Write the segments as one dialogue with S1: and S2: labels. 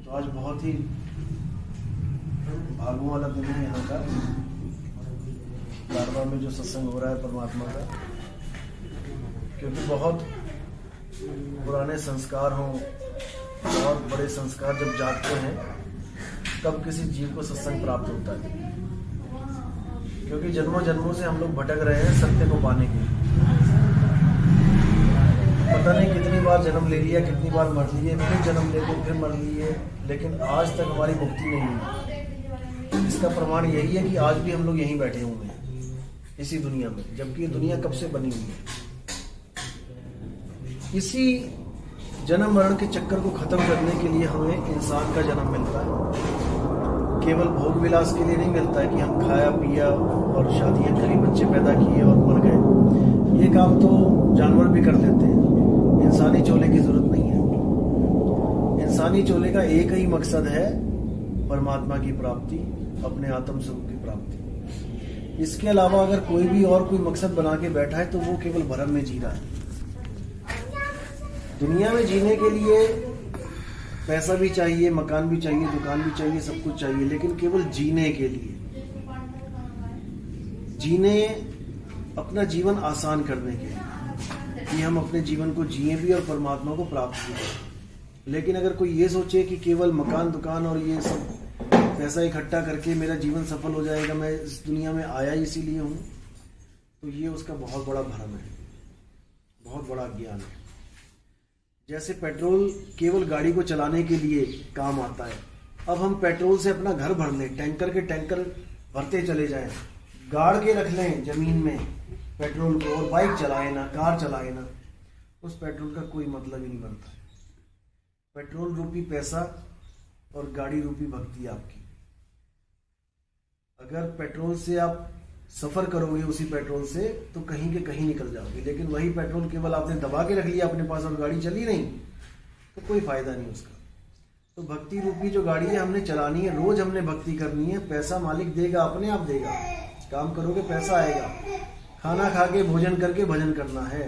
S1: तो आज बहुत ही भागों वाला दिन है यहाँ का, लाडवा में जो सत्संग हो रहा है परमात्मा का, क्योंकि बहुत पुराने संस्कार हों, बहुत बड़े संस्कार जब जागते हैं तब किसी जीव को सत्संग प्राप्त होता है। क्योंकि जन्मों जन्मों से हम लोग भटक रहे हैं सत्य को पाने के लिए। पता नहीं कितनी बार जन्म ले लिया, कितनी बार मर लिए, फिर जन्म ले लिए, फिर मर लिए, लेकिन आज तक हमारी मुक्ति नहीं हुई। इसका प्रमाण यही है कि आज भी हम लोग यहीं बैठे हुए हैं इसी दुनिया में, जबकि ये दुनिया कब से बनी हुई है। इसी जन्म मरण के चक्कर को खत्म करने के लिए हमें इंसान का जन्म मिलता है। केवल भोग विलास के लिए नहीं मिलता है कि हम खाया पिया और शादियां करी, बच्चे पैदा किए और मर गए। ये काम तो जानवर भी कर लेते हैं, इंसानी चोले की जरूरत नहीं है। इंसानी चोले का एक ही मकसद है, परमात्मा की प्राप्ति, अपने आत्म स्वरूप की प्राप्ति। इसके अलावा अगर कोई भी और कोई मकसद बना के बैठा है तो वो केवल भ्रम में जी रहा है। दुनिया में जीने के लिए पैसा भी चाहिए, मकान भी चाहिए, दुकान भी चाहिए, सब कुछ चाहिए, लेकिन केवल जीने के लिए, जीने अपना जीवन आसान करने के लिए कि हम अपने जीवन को जिए भी और परमात्मा को प्राप्त भी करें। लेकिन अगर कोई ये सोचे कि केवल मकान दुकान और ये सब पैसा इकट्ठा करके मेरा जीवन सफल हो जाएगा, मैं इस दुनिया में आया इसीलिए हूँ, तो ये उसका बहुत बड़ा भ्रम है, बहुत बड़ा ज्ञान है। जैसे पेट्रोल केवल गाड़ी को चलाने के लिए काम आता है, अब हम पेट्रोल से अपना घर भर लें, टैंकर के टैंकर भरते चले जाएं, गाड़ के रख लें जमीन में पेट्रोल को और बाइक चलाए ना, कार चलाए ना, उस पेट्रोल का कोई मतलब ही नहीं बनता। पेट्रोल रूपी पैसा और गाड़ी रूपी भक्ति आपकी। अगर पेट्रोल से आप सफर करोगे उसी पेट्रोल से तो कहीं के कहीं निकल जाओगे, लेकिन वही पेट्रोल केवल आपने दबा के रख लिया अपने पास और गाड़ी चली नहीं तो कोई फायदा नहीं उसका। तो भक्ति रूपी जो गाड़ी है हमने चलानी है, रोज हमने भक्ति करनी है। पैसा मालिक देगा, अपने आप देगा, काम करोगे पैसा आएगा। खाना खा के भोजन करके भजन करना है,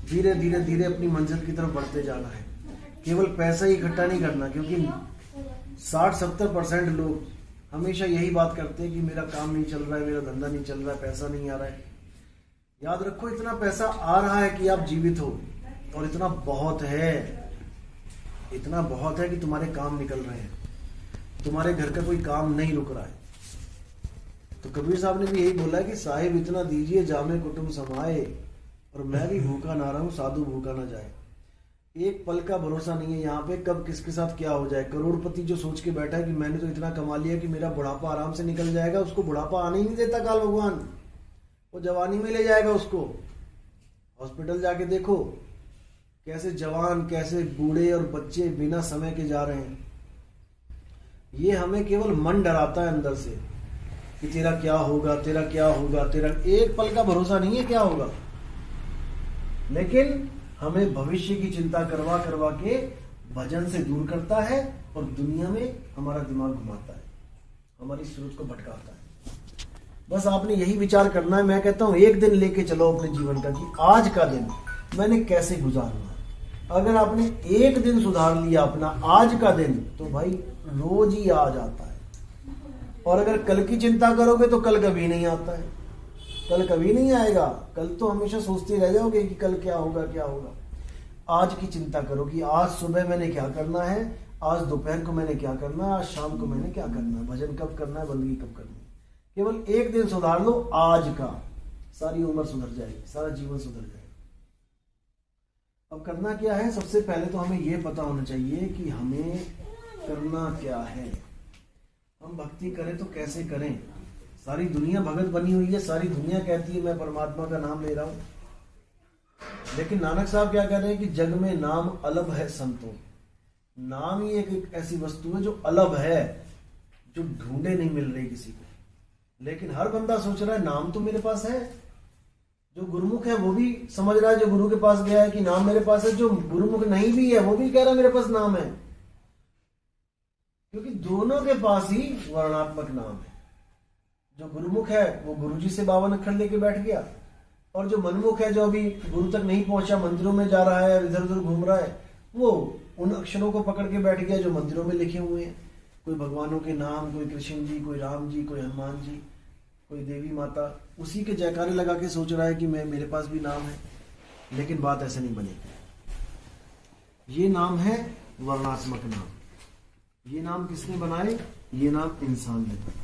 S1: धीरे धीरे धीरे अपनी मंजिल की तरफ बढ़ते जाना है। केवल पैसा ही इकट्ठा नहीं करना, क्योंकि 60-70% लोग हमेशा यही बात करते हैं कि मेरा काम नहीं चल रहा है, मेरा धंधा नहीं चल रहा है, पैसा नहीं आ रहा है। याद रखो, इतना पैसा आ रहा है कि आप जीवित हो, और इतना बहुत है, इतना बहुत है कि तुम्हारे काम निकल रहे हैं, तुम्हारे घर का कोई काम नहीं रुक रहा है। तो कबीर साहब ने भी यही बोला है कि साहिब इतना दीजिए जामे कुटुंब समाए, और मैं भी भूखा ना रहूं साधु भूखा ना जाए। एक पल का भरोसा नहीं है यहाँ पे, कब किसके साथ क्या हो जाए। करोड़पति जो सोच के बैठा है कि मैंने तो इतना कमा लिया कि मेरा बुढ़ापा आराम से निकल जाएगा, उसको बुढ़ापा आने ही नहीं देता काल भगवान, वो जवानी में ले जाएगा उसको। हॉस्पिटल जाके देखो कैसे जवान, कैसे बूढ़े और बच्चे बिना समय के जा रहे हैं। ये हमें केवल मन डराता है अंदर से कि तेरा क्या होगा, तेरा क्या होगा, तेरा एक पल का भरोसा नहीं है क्या होगा। लेकिन हमें भविष्य की चिंता करवा करवा के भजन से दूर करता है और दुनिया में हमारा दिमाग घुमाता है, हमारी सोच को भटकाता है। बस आपने यही विचार करना है। मैं कहता हूं एक दिन लेके चलो अपने जीवन का कि आज का दिन मैंने कैसे गुजारना। अगर आपने एक दिन सुधार लिया अपना आज का दिन, तो भाई रोज ही आ जाता है। और अगर कल की चिंता करोगे तो कल कभी नहीं आता है, कल कभी नहीं आएगा। कल तो हमेशा सोचते रह जाओगे कि कल क्या होगा क्या होगा। आज की चिंता करो कि आज सुबह मैंने क्या करना है, आज दोपहर को मैंने क्या करना है, आज शाम को मैंने क्या करना है, भजन कब करना है, बंदगी कब करनी है। केवल एक दिन सुधार लो आज का, सारी उम्र सुधर जाएगी, सारा जीवन सुधर जाएगा। अब करना क्या है, सबसे पहले तो हमें यह पता होना चाहिए कि हमें करना क्या है। हम भक्ति करें तो कैसे करें। सारी दुनिया भगत बनी हुई है, सारी दुनिया कहती है मैं परमात्मा का नाम ले रहा हूं, लेकिन नानक साहब क्या कह रहे हैं कि जग में नाम अलग है संतों। नाम ही एक ऐसी वस्तु है जो अलग है, जो ढूंढे नहीं मिल रही किसी को। लेकिन हर बंदा सोच रहा है नाम तो मेरे पास है। जो गुरुमुख है वो भी समझ रहा है, जो गुरु के पास गया है, कि नाम मेरे पास है। जो गुरुमुख नहीं भी है वो भी कह रहा है मेरे पास नाम है, क्योंकि दोनों के पास ही वर्णात्मक नाम है। जो गुरुमुख है वो गुरुजी से 52 अक्षर लेके बैठ गया, और जो मनमुख है, जो अभी गुरु तक नहीं पहुंचा, मंदिरों में जा रहा है, इधर उधर घूम रहा है, वो उन अक्षरों को पकड़ के बैठ गया जो मंदिरों में लिखे हुए हैं, कोई भगवानों के नाम, कोई कृष्ण जी, कोई राम जी, कोई हनुमान जी, कोई देवी माता, उसी के जयकारे लगा के सोच रहा है कि मेरे पास भी नाम है। लेकिन बात ऐसे नहीं बनेगी। ये नाम है वर्णात्मक नाम। ये नाम किसने बनाए? ये नाम इंसान ने बनाए।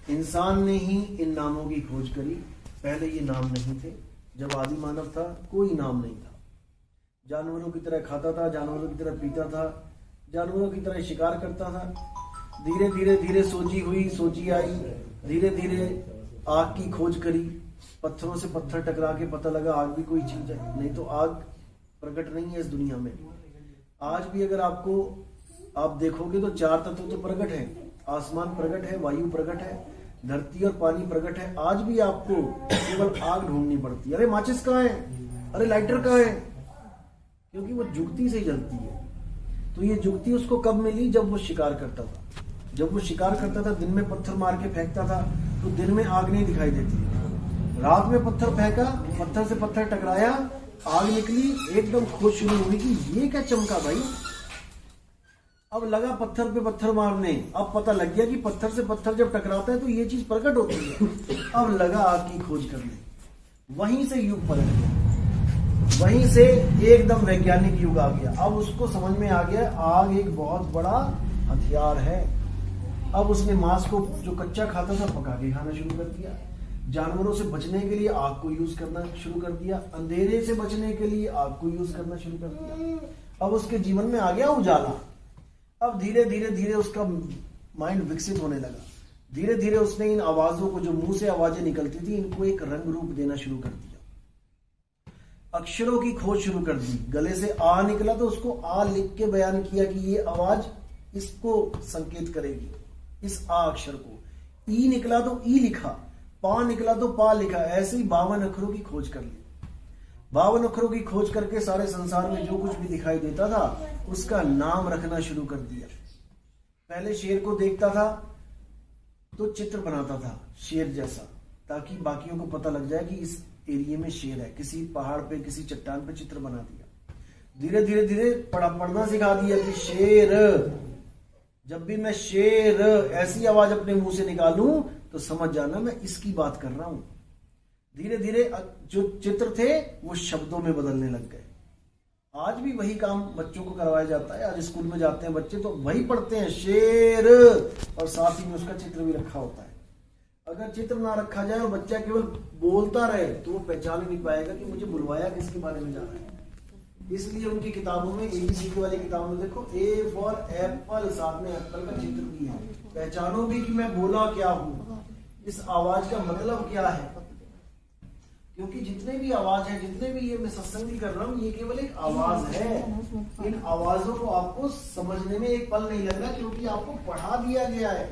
S1: इंसान ने ही इन नामों की खोज करी। पहले ये नाम नहीं थे। जब आदि मानव था कोई नाम नहीं था। जानवरों की तरह खाता था, जानवरों की तरह पीता था, जानवरों की तरह शिकार करता था। धीरे धीरे धीरे सोची आई, धीरे धीरे आग की खोज करी। पत्थरों से पत्थर टकरा के पता लगा आग भी कोई चीज है, नहीं तो आग प्रकट नहीं है इस दुनिया में। आज भी अगर आप देखोगे तो 4 तत्व तो प्रकट है। आसमान प्रकट है, वायु प्रकट है, धरती और पानी प्रकट है। आज भी आपको केवल आग ढूंढनी पड़ती है। अरे माचिस कहाँ है, अरे लाइटर कहाँ है, क्योंकि वो जुगती से ही जलती है। तो ये जुगती उसको कब मिली? जब वो शिकार करता था। जब वो शिकार करता था, दिन में पत्थर मार के फेंकता था तो दिन में आग नहीं दिखाई देती। रात में पत्थर फेंका, पत्थर से पत्थर टकराया, आग निकली, एकदम खोज शुरू हुई कि ये क्या चमका भाई। अब लगा पत्थर पे पत्थर मारने। अब पता लग गया कि पत्थर से पत्थर जब टकराता है तो ये चीज प्रकट होती है। अब लगा आग की खोज करने। वहीं से युग पलट गया। वहीं से एकदम वैज्ञानिक युग आ गया। अब उसको समझ में आ गया आग एक बहुत बड़ा हथियार है। अब उसने मांस को जो कच्चा खाता था पका के खाना शुरू कर दिया। जानवरों से बचने के लिए आग को यूज करना शुरू कर दिया। अंधेरे से बचने के लिए आग को यूज करना शुरू कर दिया। अब उसके जीवन में आ गया उजाला। अब धीरे धीरे धीरे उसका माइंड विकसित होने लगा। धीरे धीरे उसने इन आवाजों को, जो मुंह से आवाजें निकलती थी, इनको एक रंग रूप देना शुरू कर दिया। अक्षरों की खोज शुरू कर दी। गले से आ निकला तो उसको आ लिख के बयान किया कि ये आवाज इसको संकेत करेगी, इस आ अक्षर को। ई निकला तो ई लिखा, पा निकला तो पा लिखा। ऐसे ही 52 अक्षरों की खोज कर ली। 52 अक्षरों की खोज करके सारे संसार में जो कुछ भी दिखाई देता था उसका नाम रखना शुरू कर दिया। पहले शेर को देखता था तो चित्र बनाता था शेर जैसा, ताकि बाकियों को पता लग जाए कि इस एरिया में शेर है। किसी पहाड़ पे, किसी चट्टान पे चित्र बना दिया। धीरे धीरे धीरे पढ़ना सिखा दिया कि शेर, जब भी मैं शेर ऐसी आवाज अपने मुंह से निकालूं तो समझ जाना मैं इसकी बात कर रहा हूं। धीरे धीरे जो चित्र थे वो शब्दों में बदलने लग गए। आज भी वही काम बच्चों को करवाया जाता है। आज स्कूल में जाते हैं बच्चे तो वही पढ़ते हैं शेर, और साथ ही में उसका चित्र भी रखा होता है। अगर चित्र ना रखा जाए और बच्चा केवल बोलता रहे तो वो पहचान नहीं पाएगा कि मुझे बुलवाया किसके बारे में जा रहा है। इसलिए उनकी किताबों में, ABCD वाली किताबों में देखो, A फॉर एप्पल, साथ में एप्पल का चित्र भी है। पहचानो भी कि मैं बोला क्या हूं, इस आवाज का मतलब क्या है। क्योंकि जितने भी आवाज है, जितने भी ये मैं सत्संग कर रहा हूँ, ये केवल एक आवाज है। इन आवाजों को आपको समझने में एक पल नहीं लग रहा, क्योंकि आपको पढ़ा दिया गया है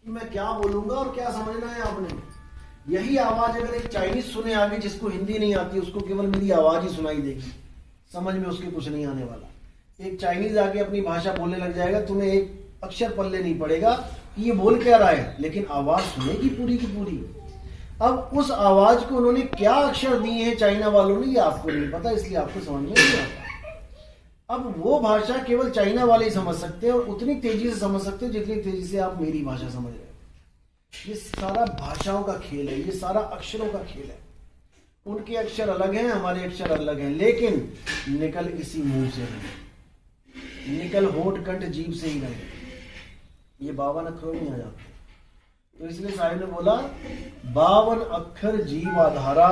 S1: कि मैं क्या बोलूंगा और क्या समझना है आपने। यही आवाज अगर एक चाइनीज सुने आगे, जिसको हिंदी नहीं आती, उसको केवल मेरी आवाज ही सुनाई देगी, समझ में उसके कुछ नहीं आने वाला। एक चाइनीज आगे अपनी भाषा बोलने लग जाएगा, तुम्हें एक अक्षर पल्ले नहीं पड़ेगा कि ये बोल क्या रहा है, लेकिन आवाज सुनेगी पूरी की पूरी। अब उस आवाज को उन्होंने क्या अक्षर दिए हैं चाइना वालों ने, ये आपको नहीं पता, इसलिए आपको समझ में नहीं आता। अब वो भाषा केवल चाइना वाले ही समझ सकते हैं, और उतनी तेजी से समझ सकते हैं जितनी तेजी से आप मेरी भाषा समझ रहे हो। ये सारा भाषाओं का खेल है, ये सारा अक्षरों का खेल है। उनके अक्षर अलग हैं, हमारे अक्षर अलग हैं, लेकिन निकल इसी मुंह से रहे, निकल होठ कंठ जीभ से ही रहे। ये 52 अक्षरों में आ जाते हैं। तो इसलिए साहिब ने बोला 52 अक्षर जीव आधारा,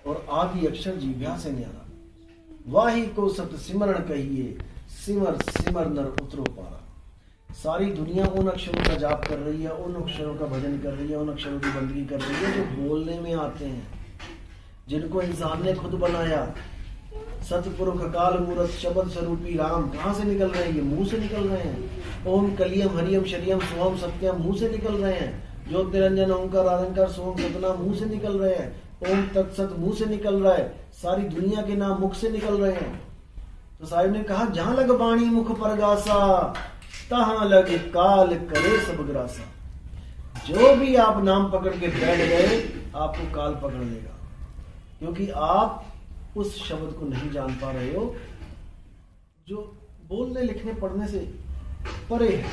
S1: और आदि अक्षर जीव्या से न्यारा। वाही को सत सिमरण कहिए, सिमर सिमर नर उतरो पारा। सारी दुनिया उन अक्षरों का जाप कर रही है, उन अक्षरों का भजन कर रही है, उन अक्षरों की बंदगी कर रही है जो बोलने में आते हैं, जिनको इंसान ने खुद बनाया। सतपुरुष अकाल मूरत शब्द स्वरूपी राम कहाँ से निकल रहे हैं? ये मुंह से निकल रहे हैं। ओम कलियम हरियम शरियम सोहम सत्यम मुंह से निकल रहे हैं। ज्योत निरंजन ओंकार आरंकार सोहम सतना मुंह से निकल रहे हैं। ओम तत्सत मुंह से निकल रहा है। सारी दुनिया के नाम मुख से निकल रहे हैं। तो साहिब ने कहा जहां लग बाणी मुख पर गासा, तहां लग काल करे सब ग्रासा। जो भी आप नाम पकड़ के बैठ गए, आपको काल पकड़ लेगा, क्योंकि आप उस शब्द को नहीं जान पा रहे हो जो बोलने लिखने पढ़ने से परे है,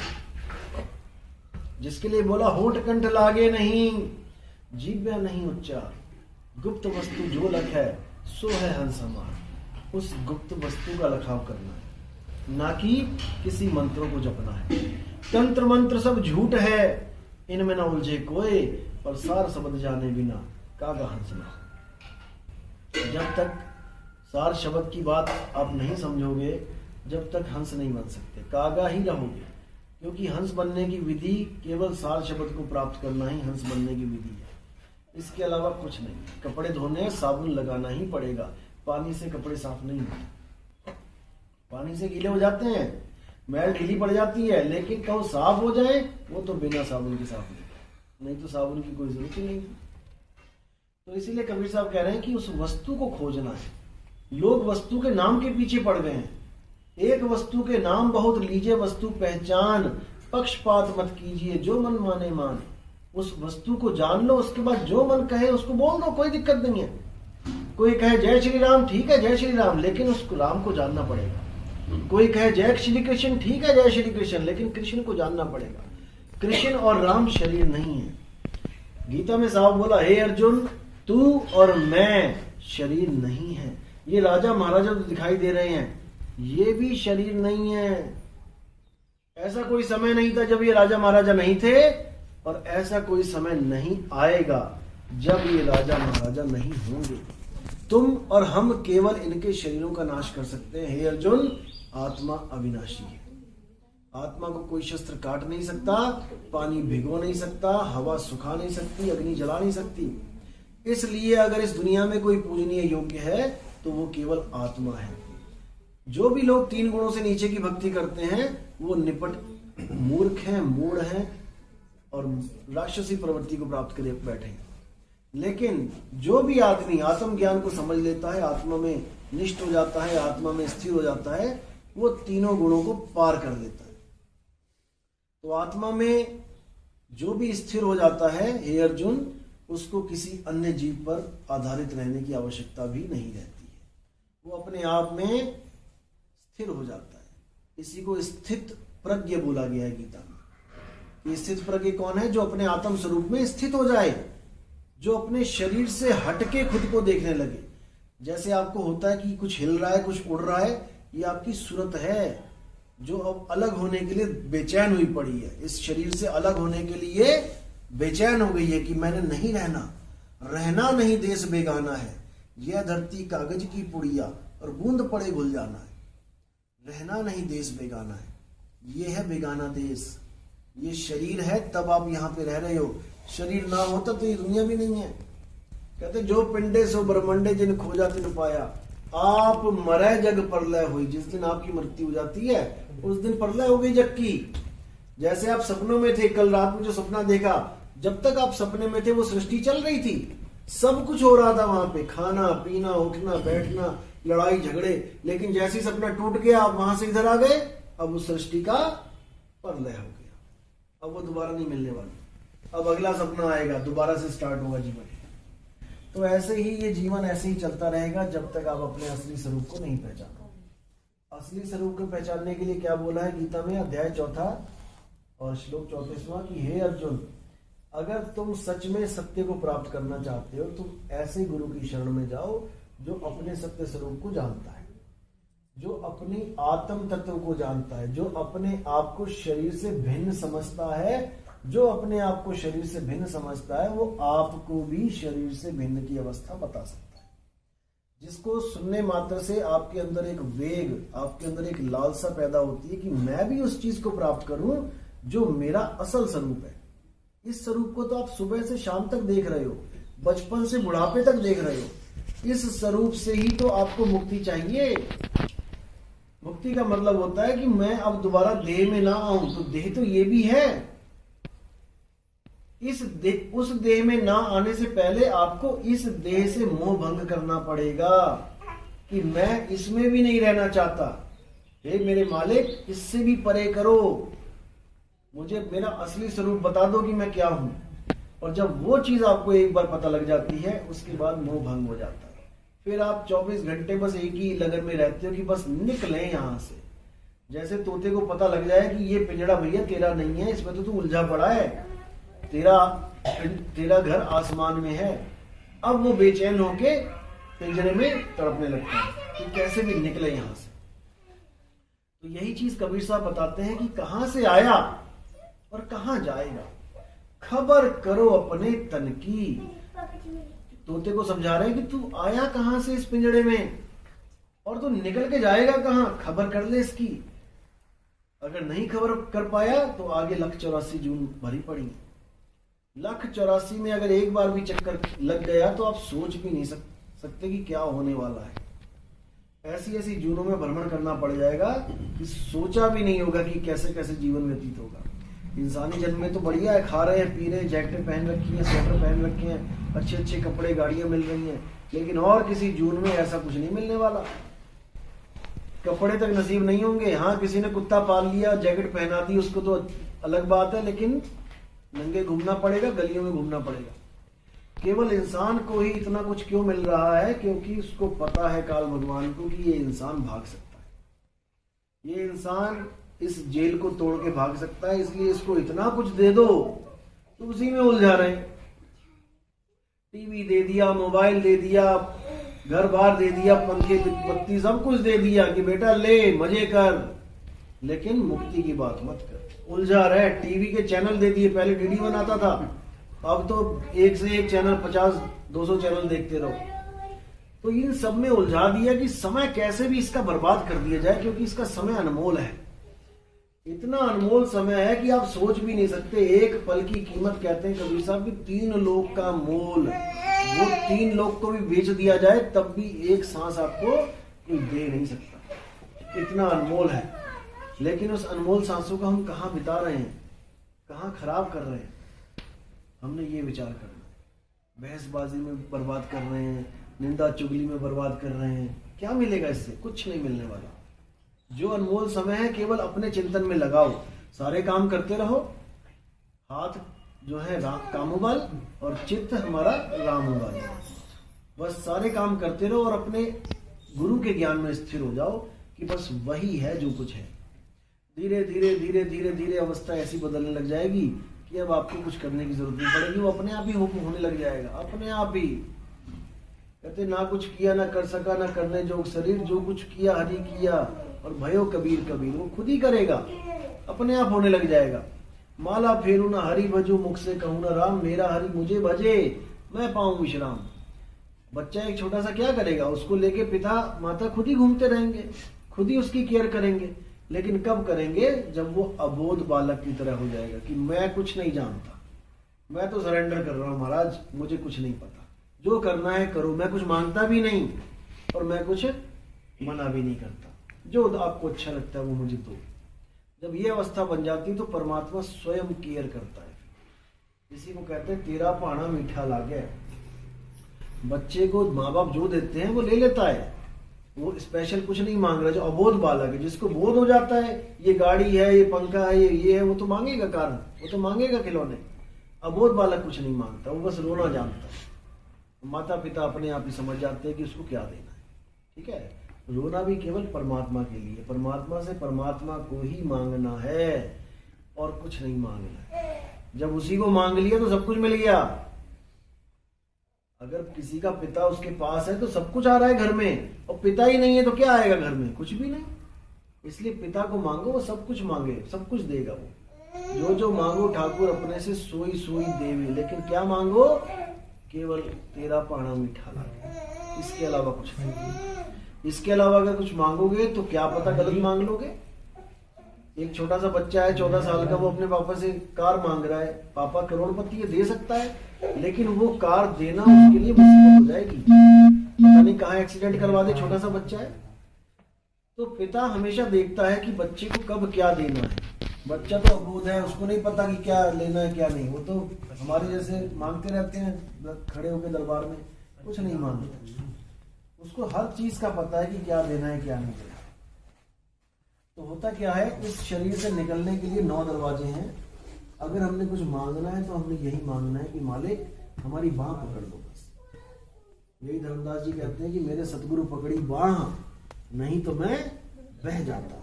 S1: जिसके लिए बोला होठ कंठ लागे नहीं, जीव्या नहीं उच्चार, गुप्त वस्तु जो लख है सो है हंस हमार। उस गुप्त वस्तु का लखाव करना है, ना कि किसी मंत्रों को जपना है। तंत्र मंत्र सब झूठ है, इनमें न उलझे कोई, पर सार शब्द जाने बिना कागा हंस ना। जब तक सार शब्द की बात आप नहीं समझोगे, जब तक हंस नहीं बन सकते, कागा ही रहोगे। क्योंकि हंस बनने की विधि केवल सार शब्द को प्राप्त करना ही हंस बनने की विधि है, इसके अलावा कुछ नहीं। कपड़े धोने साबुन लगाना ही पड़ेगा, पानी से कपड़े साफ नहीं होते। पानी से गीले हो जाते हैं, मैल ढीली पड़ जाती है, लेकिन कहो साफ हो जाए वो तो बिना साबुन के साफ नहीं तो साबुन की कोई जरूरत ही नहीं। तो इसीलिए कबीर साहब कह रहे हैं कि उस वस्तु को खोजना है। लोग वस्तु के नाम के पीछे पड़ गए हैं। एक वस्तु के नाम बहुत लीजिए वस्तु पहचान, पक्षपात मत कीजिए जो मन माने मान। उस वस्तु को जान लो, उसके बाद जो मन कहे उसको बोल दो, कोई दिक्कत नहीं है। कोई कहे जय श्री राम, ठीक है जय श्री राम, लेकिन उसको राम को जानना पड़ेगा। कोई कहे जय श्री कृष्ण, ठीक है जय श्री कृष्ण, लेकिन कृष्ण को जानना पड़ेगा। कृष्ण और राम शरीर नहीं है। गीता में साहब बोला, हे अर्जुन तू और मैं शरीर नहीं है। ये राजा महाराजा तो दिखाई दे रहे हैं, ये भी शरीर नहीं है। ऐसा कोई समय नहीं था जब ये राजा महाराजा नहीं थे, और ऐसा कोई समय नहीं आएगा जब ये राजा महाराजा नहीं होंगे। तुम और हम केवल इनके शरीरों का नाश कर सकते हैं। हे अर्जुन, आत्मा अविनाशी है। आत्मा को कोई शस्त्र काट नहीं सकता, पानी भिगो नहीं सकता, हवा सुखा नहीं सकती, अग्नि जला नहीं सकती। इसलिए अगर इस दुनिया में कोई पूजनीय योग्य है तो वो केवल आत्मा है। जो भी लोग 3 गुणों से नीचे की भक्ति करते हैं वो निपट मूर्ख हैं, मूढ़ हैं और राक्षसी प्रवृत्ति को प्राप्त कर बैठे हैं। लेकिन जो भी आदमी आत्मज्ञान को समझ लेता है, आत्मा में निष्ठ हो जाता है, आत्मा में स्थिर हो जाता है, वो तीनों गुणों को पार कर लेता है। तो आत्मा में जो भी स्थिर हो जाता है, हे अर्जुन, उसको किसी अन्य जीव पर आधारित रहने की आवश्यकता भी नहीं रहती है। वो अपने आप में स्थिर हो जाता है। इसी को स्थित प्रज्ञ बोला गया है गीता में। ये स्थित प्रज्ञ कौन है? जो अपने आत्म स्वरूप में स्थित हो जाए, जो अपने शरीर से हटके खुद को देखने लगे। जैसे आपको होता है कि कुछ हिल रहा है, कुछ उड़ रहा है, ये आपकी सूरत है जो अब अलग होने के लिए बेचैन हुई पड़ी है। इस शरीर से अलग होने के लिए बेचैन हो गई है कि मैंने नहीं रहना, रहना नहीं देश बेगाना है, यह धरती कागज की पुड़िया और बूंद पड़े घुल जाना है। रहना नहीं देश बेगाना है, ये है बेगाना देश। ये शरीर है तब आप यहाँ पे रह रहे हो, शरीर ना होता तो ये दुनिया भी नहीं है। कहते जो पिंडे सो ब्रह्मंडे जिन खोजा तिन पाया, आप मरे जग प्रलय हुई। जिस दिन आपकी मृत्यु हो जाती है उस दिन प्रलय हो गई जग की। जैसे आप सपनों में थे, कल रात में जो सपना देखा, जब तक आप सपने में थे वो सृष्टि चल रही थी, सब कुछ हो रहा था वहां पे, खाना पीना उठना बैठना लड़ाई झगड़े। लेकिन जैसे ही सपना टूट गया आप वहां से इधर आ गए, अब उस सृष्टि का प्रलय हो गया, अब वो दोबारा नहीं मिलने वाली। अब अगला सपना आएगा, दोबारा से स्टार्ट होगा जीवन। तो ऐसे ही ये जीवन ऐसे ही चलता रहेगा जब तक आप अपने असली स्वरूप को नहीं पहचानो। असली स्वरूप को पहचानने के लिए क्या बोला है गीता में? अध्याय 4 और श्लोक 34 कि हे अर्जुन, अगर तुम सच में सत्य को प्राप्त करना चाहते हो, तुम ऐसे गुरु की शरण में जाओ जो अपने सत्य स्वरूप को जानता है, जो अपनी आत्म तत्व को जानता है, जो अपने आप को शरीर से भिन्न समझता है। जो अपने आप को शरीर से भिन्न समझता है वो आपको भी शरीर से भिन्न की अवस्था बता सकता है। जिसको सुनने मात्र से आपके अंदर एक वेग, आपके अंदर एक लालसा पैदा होती है कि मैं भी उस चीज को प्राप्त करूं जो मेरा असल स्वरूप है। इस स्वरूप को तो आप सुबह से शाम तक देख रहे हो, बचपन से बुढ़ापे तक देख रहे हो। इस स्वरूप से ही तो आपको मुक्ति चाहिए। मुक्ति का मतलब होता है कि मैं अब दोबारा देह में ना आऊं। तो देह तो ये भी है, उस देह में ना आने से पहले आपको इस देह से मोह भंग करना पड़ेगा कि मैं इसमें भी नहीं रहना चाहता। हे मेरे मालिक, इससे भी परे करो, मुझे मेरा असली स्वरूप बता दो कि मैं क्या हूं। और जब वो चीज आपको एक बार पता लग जाती है, उसके बाद मोह भंग हो जाता है। फिर आप 24 घंटे बस एक ही लगन में रहते हो कि बस निकलें यहां से। जैसे तोते को पता लग जाए कि ये पिंजड़ा भैया तेरा नहीं है, इसमें तो तू उलझा पड़ा है, तेरा घर आसमान में है, अब वो बेचैन होके पिंजरे में तड़पने लगता है कि कैसे भी निकले यहां से। तो यही चीज कबीर साहब बताते हैं कि कहां से आया और कहां जाएगा, खबर करो अपने तन की। तोते को समझा रहे हैं कि तू आया कहां से इस पिंजड़े में और तू निकल के जाएगा कहां, खबर कर ले इसकी। अगर नहीं खबर कर पाया तो आगे 184 जून भरी पड़ी। 184 में अगर एक बार भी चक्कर लग गया तो आप सोच भी नहीं सकते कि क्या होने वाला है। ऐसी ऐसी जूनों में भ्रमण करना पड़ जाएगा कि सोचा भी नहीं होगा कि कैसे कैसे जीवन व्यतीत होगा। इंसानी जन्म में तो बढ़िया है, खा रहे हैं, पी रहे हैं, जैकेटें पहन रखी है, स्वेटर पहन रखे हैं, अच्छे अच्छे कपड़े, गाड़ियां मिल रही हैं, लेकिन और किसी जून में ऐसा कुछ नहीं मिलने वाला। कपड़े तक नसीब नहीं होंगे। हाँ, किसी ने कुत्ता पाल लिया, जैकेट पहना दी, उसको तो अलग बात है, लेकिन नंगे घूमना पड़ेगा, गलियों में घूमना पड़ेगा। केवल इंसान को ही इतना कुछ क्यों मिल रहा है? क्योंकि उसको पता है काल भगवान को कि ये इंसान भाग सकता है, ये इंसान इस जेल को तोड़ के भाग सकता है, इसलिए इसको इतना कुछ दे दो तो उसी में उलझा रहे। टीवी दे दिया, मोबाइल दे दिया, घर बार दे दिया, पंखे बत्ती सब कुछ दे दिया कि बेटा ले मजे कर, लेकिन मुक्ति की बात मत कर, उलझा रहे। टीवी के चैनल दे दिए, पहले डीडी बनाता था, अब तो एक से एक चैनल, 50-200 चैनल देखते रहो। तो इन सब में उलझा दिया कि समय कैसे भी इसका बर्बाद कर दिया जाए, क्योंकि इसका समय अनमोल है। इतना अनमोल समय है कि आप सोच भी नहीं सकते। एक पल की कीमत कहते हैं कबीर साहब की 3 लोग का मोल। वो 3 लोग को भी बेच दिया जाए तब भी एक सांस आपको कोई दे नहीं सकता, इतना अनमोल है। लेकिन उस अनमोल सांसों को हम कहाँ बिता रहे हैं, कहाँ खराब कर रहे हैं, हमने ये विचार करना है। बहसबाजी में बर्बाद कर रहे हैं, निंदा चुगली में बर्बाद कर रहे हैं। क्या मिलेगा इससे? कुछ नहीं मिलने वाला। जो अनमोल समय है केवल अपने चिंतन में लगाओ, सारे काम करते रहो, हाथ जो है कामोबल और चित्त हमारा रामोबल, बस सारे काम करते रहो और अपने गुरु के ज्ञान में स्थिर हो जाओ कि बस वही है जो कुछ है। धीरे धीरे धीरे धीरे धीरे अवस्था ऐसी बदलने लग जाएगी कि अब आपको कुछ करने की जरूरत नहीं पड़ेगी, वो अपने आप ही होने लग जाएगा, अपने आप ही। कहते ना कुछ किया ना कर सका ना करने जोग शरीर, जो कुछ किया हरि किया और भयो कबीर कबीर, वो खुद ही करेगा, अपने आप होने लग जाएगा। माला फेरू ना हरि भजू, मुख से कहूँ ना राम, मेरा हरि मुझे भजे मैं पाऊं विश्राम। बच्चा एक छोटा सा क्या करेगा? उसको लेके पिता माता खुद ही घूमते रहेंगे, खुद ही उसकी केयर करेंगे, लेकिन कब करेंगे? जब वो अबोध बालक की तरह हो जाएगा कि मैं कुछ नहीं जानता, मैं तो सरेंडर कर रहा हूं महाराज, मुझे कुछ नहीं पता, जो करना है करो, मैं कुछ मांगता भी नहीं और मैं कुछ मना भी नहीं करता, जो आपको अच्छा लगता है वो मुझे दो। जब ये अवस्था बन जाती है तो परमात्मा स्वयं केयर करता है। इसी को कहते हैं तेरा पाना मीठा लागे। बच्चे को माँ बाप जो देते हैं वो ले लेता है, वो स्पेशल कुछ नहीं मांग रहा। जो अबोध बालक है, जिसको बोध हो जाता है ये गाड़ी है, ये पंखा है, ये है, वो तो मांगेगा कारण, वो तो मांगेगा खिलौने। अबोध बालक कुछ नहीं मांगता, वो बस रोना जानता है। माता पिता अपने आप ही समझ जाते हैं कि उसको क्या देना है। ठीक है, रोना भी केवल परमात्मा के लिए, परमात्मा से परमात्मा को ही मांगना है और कुछ नहीं मांगना है। जब उसी को मांग लिया तो सब कुछ मिल गया। अगर किसी का पिता उसके पास है तो सब कुछ आ रहा है घर में, और पिता ही नहीं है तो क्या आएगा घर में? कुछ भी नहीं। इसलिए पिता को मांगो, वो सब कुछ मांगे, सब कुछ देगा वो। जो जो मांगो ठाकुर अपने से सोई सोई देवे, लेकिन क्या मांगो? केवल तेरा पाना मीठा लागे, इसके अलावा कुछ नहीं। इसके अलावा अगर कुछ मांगोगे तो क्या पता गलत मांग लोगे। एक छोटा सा बच्चा है 14 साल का, वो अपने पापा से कार मांग रहा है, पापा करोड़पति है, दे सकता है, लेकिन वो कार देना उसके लिए मुसीबत हो जाएगी, पता नहीं कहाँ एक्सीडेंट करवा दे, छोटा सा बच्चा है। तो पिता हमेशा देखता है कि बच्चे को कब क्या देना है। बच्चा तो अबोध है, उसको नहीं पता कि क्या लेना है क्या नहीं, वो तो हमारे जैसे मांगते रहते हैं खड़े होकर दरबार में, कुछ नहीं मांगते। उसको हर चीज का पता है कि क्या देना है क्या नहीं देना। तो होता क्या है, इस शरीर से निकलने के लिए 9 दरवाजे हैं। अगर हमने कुछ मांगना है तो हमने यही मांगना है कि मालिक हमारी बाह पकड़ लो बस। यही धर्मदास जी कहते हैं कि मेरे सतगुरु पकड़ी बाह, नहीं तो मैं बह जाता।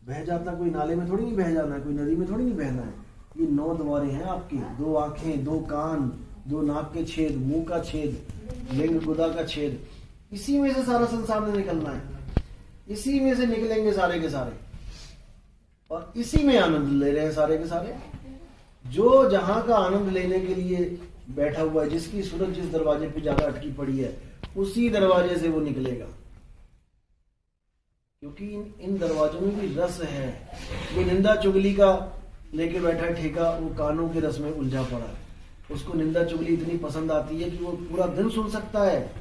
S1: बह जाता कोई नाले में थोड़ी नहीं बह जाना है, कोई नदी में थोड़ी नहीं बहना है। ये 9 द्वारें हैं आपकी, 2 आंखें, 2 कान, 2 नाक के छेद, मुंह का छेद, लिंग गुदा का छेद, इसी में से सारा संसार में निकलना है, इसी में से निकलेंगे सारे के सारे, और इसी में आनंद ले रहे हैं सारे के सारे। जो जहां का आनंद लेने के लिए बैठा हुआ है, जिसकी सूरत जिस दरवाजे पे ज्यादा अटकी पड़ी है, उसी दरवाजे से वो निकलेगा, क्योंकि इन दरवाजों में भी रस है। वो निंदा चुगली का लेके बैठा है ठेका, वो कानों के रस में उलझा पड़ा है, उसको निंदा चुगली इतनी पसंद आती है कि वो पूरा दिन सुन सकता है।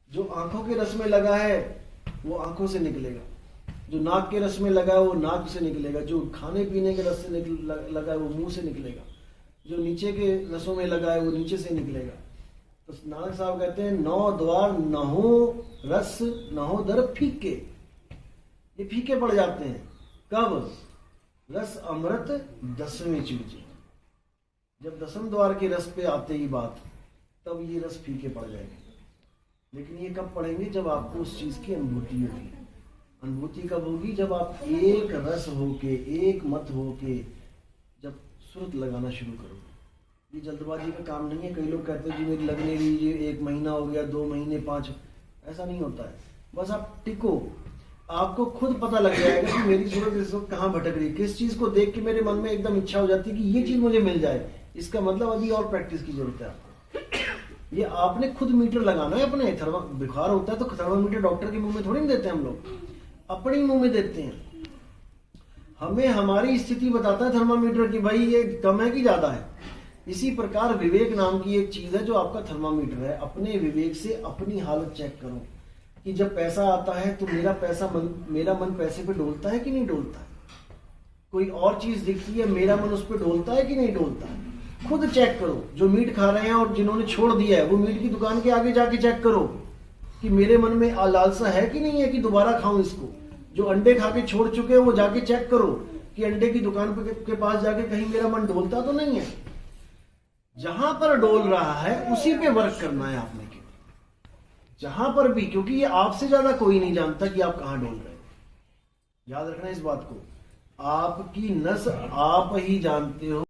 S1: जो आंखों के रस में लगा है वो आंखों से निकलेगा, जो नाक के रस में लगा है वो नाक से निकलेगा, जो खाने पीने के रस से लगा है वो मुंह से निकलेगा, जो नीचे के रसों में लगा है वो नीचे से निकलेगा। तो नानक साहब कहते हैं 9 द्वार नहो रस नहो दर फीके, ये फीके पड़ जाते हैं। कब? रस अमृत 10वें चूजे, जब 10वें द्वार के रस पे आते ही बात, तब ये रस फीके पड़ जाएंगे। लेकिन ये कब पड़ेंगे? जब आपको उस चीज की अनुभूति होगी। अनुभूति कब होगी? जब आप एक रस होके, एक मत होके जब सुरत लगाना शुरू करोगे। ये जल्दबाजी का काम नहीं है। कई लोग कहते हैं जी मेरी लगने दीजिए, 1 महीना हो गया, 2 महीने, 5, ऐसा नहीं होता है। बस आप टिको, आपको खुद पता लग जाएगा कि मेरी सूरत इस वक्त कहाँ भटक रही है। किस चीज को देख के मेरे मन में एकदम इच्छा हो जाती है कि ये चीज मुझे मिल जाए। इसका मतलब अभी और प्रैक्टिस की जरूरत है आपको। ये आपने खुद मीटर लगाना है अपने। बुखार होता है तो थर्मामीटर डॉक्टर के मुंह में थोड़ी नहीं देते हम लोग, अपने ही मुंह में देते हैं। हमें हमारी स्थिति बताता है थर्मामीटर कि भाई ये कम है कि ज्यादा है। इसी प्रकार विवेक नाम की एक चीज है जो आपका थर्मामीटर है। अपने विवेक से अपनी हालत चेक करो कि जब पैसा आता है तो मेरा मन पैसे पे डोलता है कि नहीं डोलता है। कोई और चीज दिखती है, मेरा मन उस पर डोलता है कि नहीं डोलता है। खुद चेक करो। जो मीट खा रहे हैं और जिन्होंने छोड़ दिया है, वो मीट की दुकान के आगे जाके चेक करो कि मेरे मन में लालसा है कि नहीं है कि दोबारा खाऊं इसको। जो अंडे खा के छोड़ चुके हैं वो जाके चेक करो कि अंडे की दुकान के पास जाके कहीं मेरा मन डोलता तो नहीं है। जहां पर डोल रहा है उसी पे वर्क करना है आपने, जहां पर भी, क्योंकि ये आपसे ज्यादा कोई नहीं जानता कि आप कहां डोल रहे हैं। याद रखना इस बात को, आपकी नस आप ही जानते हो।